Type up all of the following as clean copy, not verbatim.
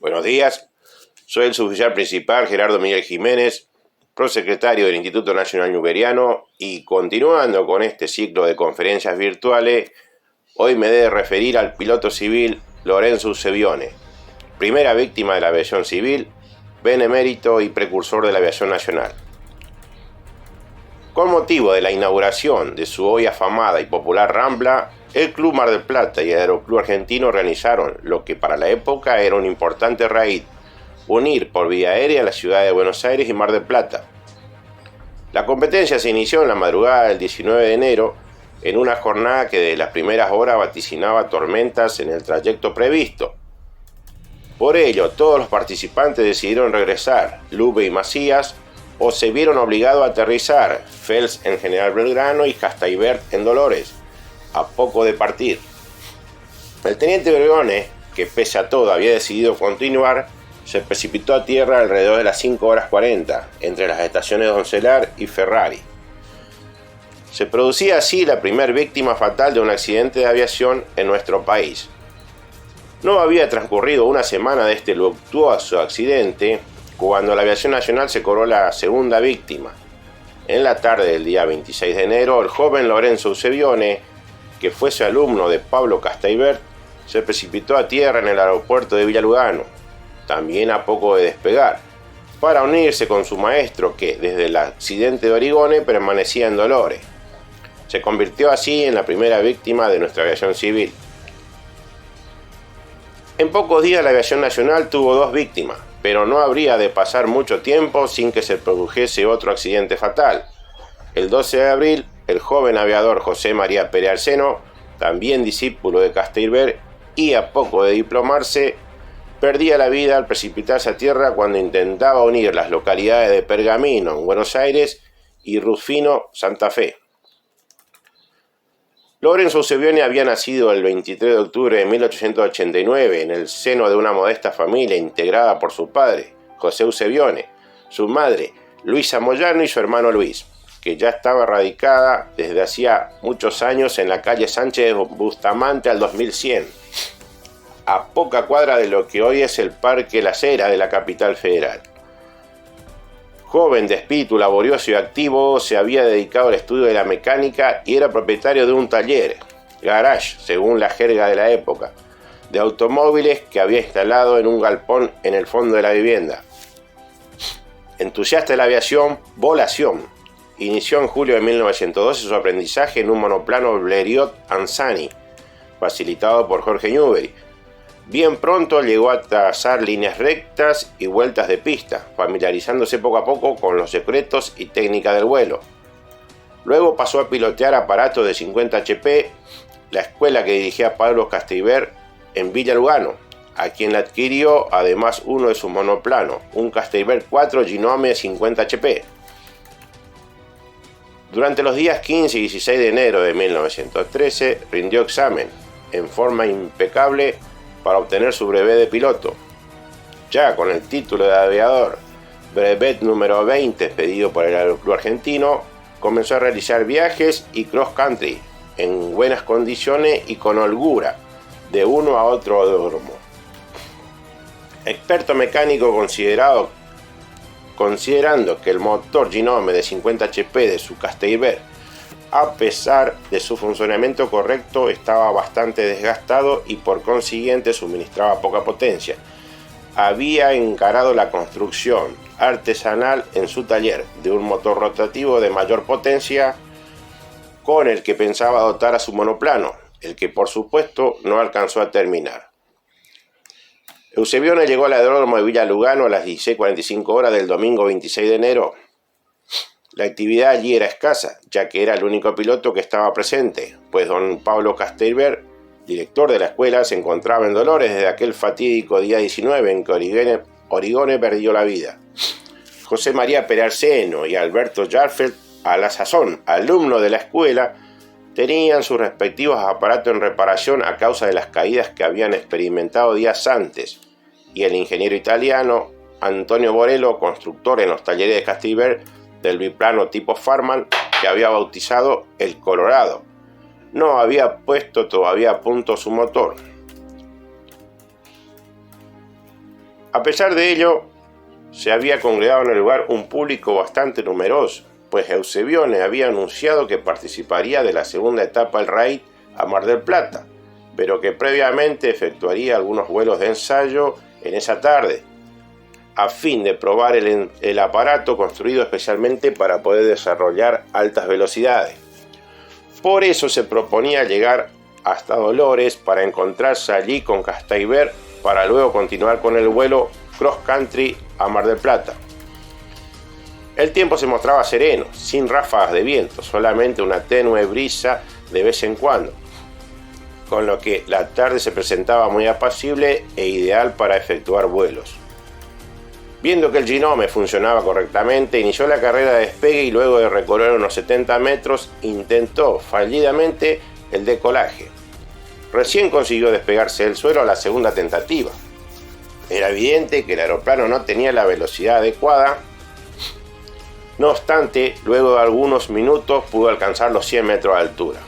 Buenos días, soy el suboficial principal Gerardo Miguel Jiménez, prosecretario del Instituto Nacional Newberiano, y continuando con este ciclo de conferencias virtuales, hoy me he de referir al piloto civil Lorenzo Eusebio, primera víctima de la aviación civil, benemérito y precursor de la aviación nacional. Con motivo de la inauguración de su hoy afamada y popular Rambla, el Club Mar del Plata y el Aeroclub Argentino organizaron lo que para la época era un importante raid, unir por vía aérea las ciudades de Buenos Aires y Mar del Plata. La competencia se inició en la madrugada del 19 de enero, en una jornada que desde las primeras horas vaticinaba tormentas en el trayecto previsto. Por ello, todos los participantes decidieron regresar, Lupe y Macías, o se vieron obligados a aterrizar, Fels en General Belgrano y Castaibert en Dolores, a poco de partir. El teniente Bergone, que pese a todo había decidido continuar, se precipitó a tierra alrededor de las 5:40, entre las estaciones Doncelar y Ferrari. Se producía así la primera víctima fatal de un accidente de aviación en nuestro país. No había transcurrido una semana de este luctuoso accidente cuando la aviación nacional se cobró la segunda víctima. En la tarde del día 26 de enero, el joven Lorenzo Eusebio, que fuese alumno de Pablo Castaibert, se precipitó a tierra en el aeropuerto de Villa Lugano, también a poco de despegar, para unirse con su maestro que, desde el accidente de Origone, permanecía en Dolores. Se convirtió así en la primera víctima de nuestra aviación civil. En pocos días la aviación nacional tuvo 2 víctimas, pero no habría de pasar mucho tiempo sin que se produjese otro accidente fatal. El 12 de abril, el joven aviador José María Pérez Arseno, también discípulo de Castaibert y a poco de diplomarse, perdía la vida al precipitarse a tierra cuando intentaba unir las localidades de Pergamino, en Buenos Aires, y Rufino, Santa Fe. Lorenzo Eusebio había nacido el 23 de octubre de 1889 en el seno de una modesta familia integrada por su padre, José Eusebio, su madre, Luisa Moyano, y su hermano Luis, que ya estaba radicada desde hacía muchos años en la calle Sánchez de Bustamante al 2100, a poca cuadra de lo que hoy es el Parque Las Heras de la capital federal. Joven de espíritu laborioso y activo, se había dedicado al estudio de la mecánica y era propietario de un taller, garage, según la jerga de la época, de automóviles que había instalado en un galpón en el fondo de la vivienda. Entusiasta de la aviación, volación, inició en julio de 1912 su aprendizaje en un monoplano Blériot Anzani, facilitado por Jorge Newbery. Bien pronto llegó a trazar líneas rectas y vueltas de pista, familiarizándose poco a poco con los secretos y técnica del vuelo. Luego pasó a pilotear aparatos de 50 HP, la escuela que dirigía Pablo Castaibert en Villa Lugano, a quien le adquirió además uno de sus monoplanos, un Castaibert 4 Gnome 50 HP. Durante los días 15 y 16 de enero de 1913 rindió examen, en forma impecable, para obtener su brevet de piloto. Ya con el título de aviador, brevet número 20 expedido por el Aeroclub Argentino, comenzó a realizar viajes y cross country en buenas condiciones y con holgura, de uno a otro aeródromo. Experto mecánico considerando que el motor Gnome de 50 HP de su Castaibert, a pesar de su funcionamiento correcto, estaba bastante desgastado y por consiguiente suministraba poca potencia. Había encarado la construcción artesanal en su taller de un motor rotativo de mayor potencia con el que pensaba dotar a su monoplano, el que por supuesto no alcanzó a terminar. Eusebio llegó al aeródromo de Villa Lugano a las 16:45 horas del domingo 26 de enero. La actividad allí era escasa, ya que era el único piloto que estaba presente, pues don Pablo Castaibert, director de la escuela, se encontraba en Dolores desde aquel fatídico día 19 en que Origone perdió la vida. José María Pérez Arseno y Alberto Jarfeld, a la sazón alumno de la escuela, tenían sus respectivos aparatos en reparación a causa de las caídas que habían experimentado días antes, y el ingeniero italiano Antonio Borello, constructor en los talleres de Castaibert del biplano tipo Farman, que había bautizado el Colorado, no había puesto todavía a punto su motor. A pesar de ello, se había congregado en el lugar un público bastante numeroso, pues Eusebione había anunciado que participaría de la segunda etapa del raid a Mar del Plata, pero que previamente efectuaría algunos vuelos de ensayo en esa tarde, a fin de probar el aparato construido especialmente para poder desarrollar altas velocidades. Por eso se proponía llegar hasta Dolores para encontrarse allí con Castalver para luego continuar con el vuelo cross country a Mar del Plata. El tiempo se mostraba sereno, sin ráfagas de viento, solamente una tenue brisa de vez en cuando, con lo que la tarde se presentaba muy apacible e ideal para efectuar vuelos. Viendo que el Ginome funcionaba correctamente, inició la carrera de despegue y luego de recorrer unos 70 metros intentó fallidamente el decolaje. Recién consiguió despegarse del suelo a la segunda tentativa. Era evidente que el aeroplano no tenía la velocidad adecuada. No obstante, luego de algunos minutos pudo alcanzar los 100 metros de altura.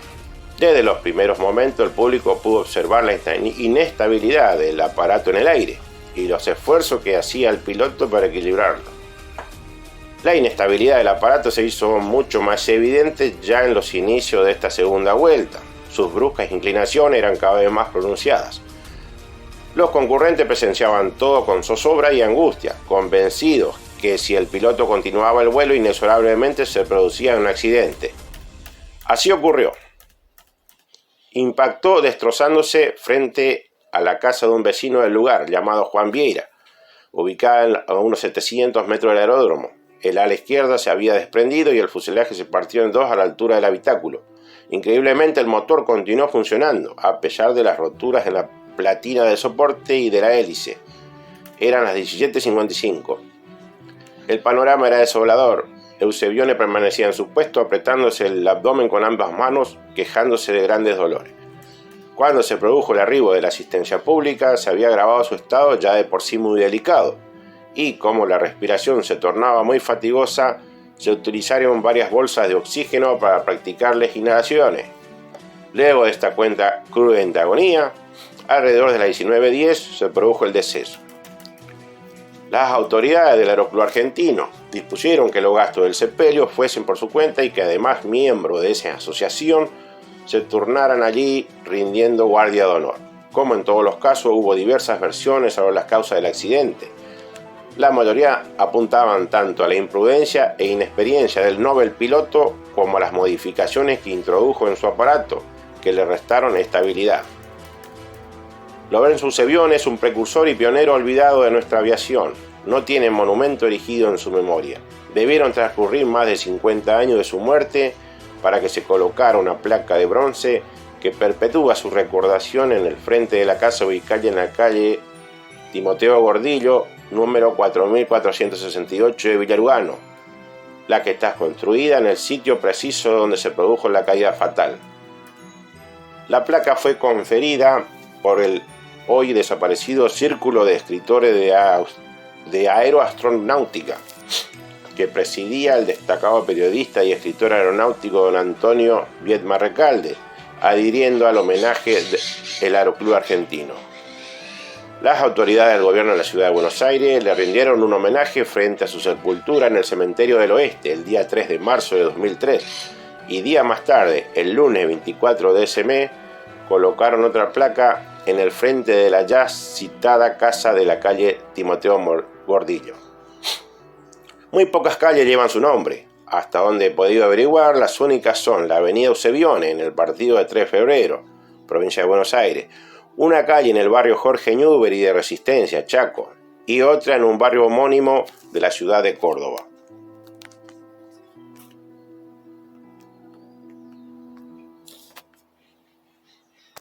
Desde los primeros momentos el público pudo observar la inestabilidad del aparato en el aire y los esfuerzos que hacía el piloto para equilibrarlo. La inestabilidad del aparato se hizo mucho más evidente ya en los inicios de esta segunda vuelta. Sus bruscas inclinaciones eran cada vez más pronunciadas. Los concurrentes presenciaban todo con zozobra y angustia, convencidos que si el piloto continuaba el vuelo inexorablemente se producía un accidente. Así ocurrió. Impactó destrozándose frente a la casa de un vecino del lugar, llamado Juan Vieira, ubicada a unos 700 metros del aeródromo. El ala izquierda se había desprendido y el fuselaje se partió en dos a la altura del habitáculo. Increíblemente el motor continuó funcionando, a pesar de las roturas en la platina del soporte y de la hélice. Eran las 17:55. El panorama era desolador. Eusebione permanecía en su puesto apretándose el abdomen con ambas manos, quejándose de grandes dolores. Cuando se produjo el arribo de la asistencia pública, se había agravado su estado ya de por sí muy delicado, y como la respiración se tornaba muy fatigosa, se utilizaron varias bolsas de oxígeno para practicarles inhalaciones. Luego de esta cuenta cruenta agonía, alrededor de las 19:10 se produjo el deceso. Las autoridades del Aeroclub Argentino dispusieron que los gastos del sepelio fuesen por su cuenta y que además miembros de esa asociación se turnaran allí rindiendo guardia de honor. Como en todos los casos, hubo diversas versiones sobre las causas del accidente. La mayoría apuntaban tanto a la imprudencia e inexperiencia del Nobel piloto como a las modificaciones que introdujo en su aparato, que le restaron estabilidad. Lorenzo Eusebione es un precursor y pionero olvidado de nuestra aviación. No tiene monumento erigido en su memoria. Debieron transcurrir más de 50 años de su muerte para que se colocara una placa de bronce que perpetúa su recordación en el frente de la casa ubicada en la calle Timoteo Gordillo, número 4468 de Villarugano, la que está construida en el sitio preciso donde se produjo la caída fatal. La placa fue conferida por el hoy desaparecido Círculo de Escritores de Aeroastronáutica, que presidía el destacado periodista y escritor aeronáutico don Antonio Viedma Recalde, adhiriendo al homenaje del Aeroclub Argentino. Las autoridades del gobierno de la ciudad de Buenos Aires le rindieron un homenaje frente a su sepultura en el Cementerio del Oeste el día 3 de marzo de 2003 y día más tarde, el lunes 24 de ese mes, colocaron otra placa en el frente de la ya citada casa de la calle Timoteo Gordillo. Muy pocas calles llevan su nombre. Hasta donde he podido averiguar, las únicas son la avenida Eusebione en el partido de 3 de febrero, provincia de Buenos Aires, una calle en el barrio Jorge Newbery de Resistencia, Chaco, y otra en un barrio homónimo de la ciudad de Córdoba.